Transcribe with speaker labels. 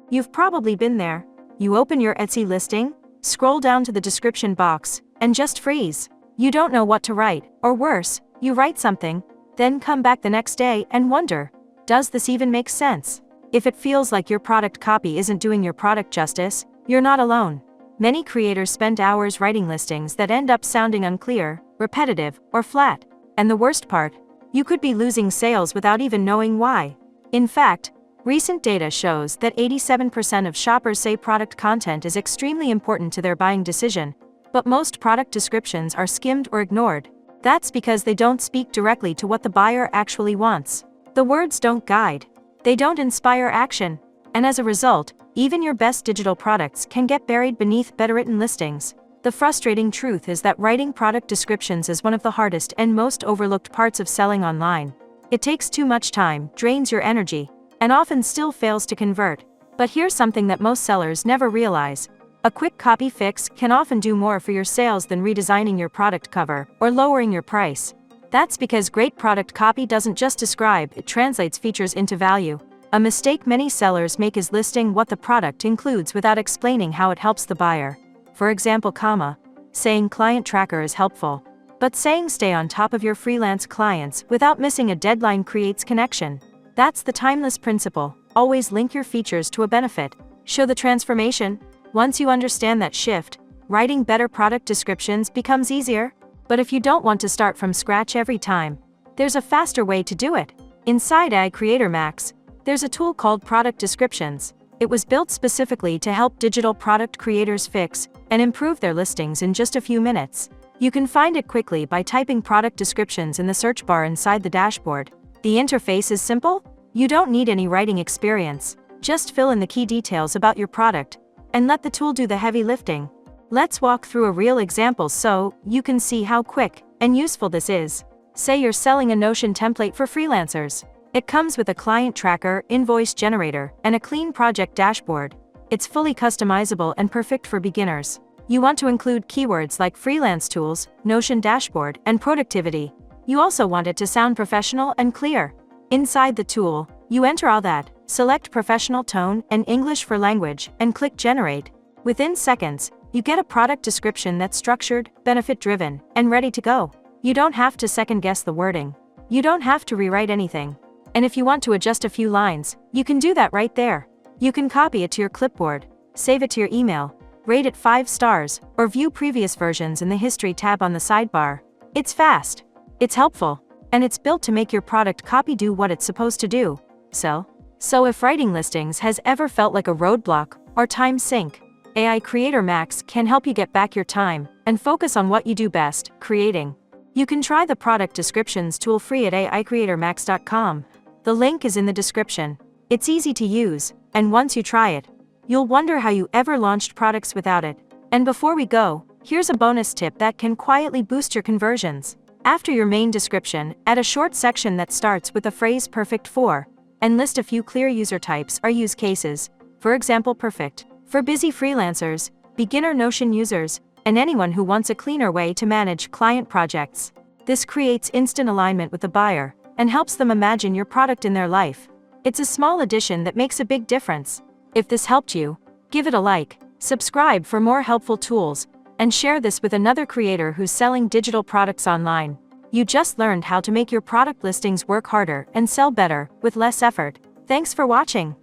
Speaker 1: You've probably been there. You open your Etsy listing, scroll down to the description box, and just freeze. You don't know what to write, or worse, you write something, then come back the next day and wonder, does this even make sense? If it feels like your product copy isn't doing your product justice, you're not alone. Many creators spend hours writing listings that end up sounding unclear, repetitive, or flat. And the worst part, you could be losing sales without even knowing why. In fact, recent data shows that 87% of shoppers say product content is extremely important to their buying decision, but most product descriptions are skimmed or ignored. That's because they don't speak directly to what the buyer actually wants. The words don't guide. They don't inspire action. And as a result, even your best digital products can get buried beneath better-written listings. The frustrating truth is that writing product descriptions is one of the hardest and most overlooked parts of selling online. It takes too much time, drains your energy, and often still fails to convert. But here's something that most sellers never realize. A quick copy fix can often do more for your sales than redesigning your product cover or lowering your price. That's because great product copy doesn't just describe, it translates features into value. A mistake many sellers make is listing what the product includes without explaining how it helps the buyer. For example, saying client tracker is helpful, but saying stay on top of your freelance clients without missing a deadline creates connection. That's the timeless principle. Always link your features to a benefit. Show the transformation. Once you understand that shift, writing better product descriptions becomes easier. But if you don't want to start from scratch every time, there's a faster way to do it. Inside AI Creator Max, there's a tool called Product Descriptions. It was built specifically to help digital product creators fix and improve their listings in just a few minutes. You can find it quickly by typing product descriptions in the search bar inside the dashboard. The interface is simple. You don't need any writing experience. Just fill in the key details about your product and let the tool do the heavy lifting. Let's walk through a real example so you can see how quick and useful this is. Say you're selling a Notion template for freelancers. It comes with a client tracker, invoice generator, and a clean project dashboard. It's fully customizable and perfect for beginners. You want to include keywords like freelance tools, Notion dashboard, and productivity. You also want it to sound professional and clear. Inside the tool, you enter all that, select professional tone and English for language, and click generate. Within seconds, you get a product description that's structured, benefit-driven, and ready to go. You don't have to second-guess the wording. You don't have to rewrite anything. And if you want to adjust a few lines, you can do that right there. You can copy it to your clipboard, save it to your email, rate it 5 stars, or view previous versions in the History tab on the sidebar. It's fast, it's helpful, and it's built to make your product copy do what it's supposed to do. So if writing listings has ever felt like a roadblock or time sink, AI Creator Max can help you get back your time and focus on what you do best, creating. You can try the product descriptions tool free at aicreatormax.com. The link is in the description. It's easy to use, and once you try it, you'll wonder how you ever launched products without it. And before we go, here's a bonus tip that can quietly boost your conversions. After your main description, add a short section that starts with the phrase perfect for, and list a few clear user types or use cases. For example, perfect for busy freelancers, beginner Notion users, and anyone who wants a cleaner way to manage client projects. This creates instant alignment with the buyer and helps them imagine your product in their life. It's a small addition that makes a big difference. If this helped you, give it a like, subscribe for more helpful tools, and share this with another creator who's selling digital products online. You just learned how to make your product listings work harder and sell better with less effort. Thanks for watching.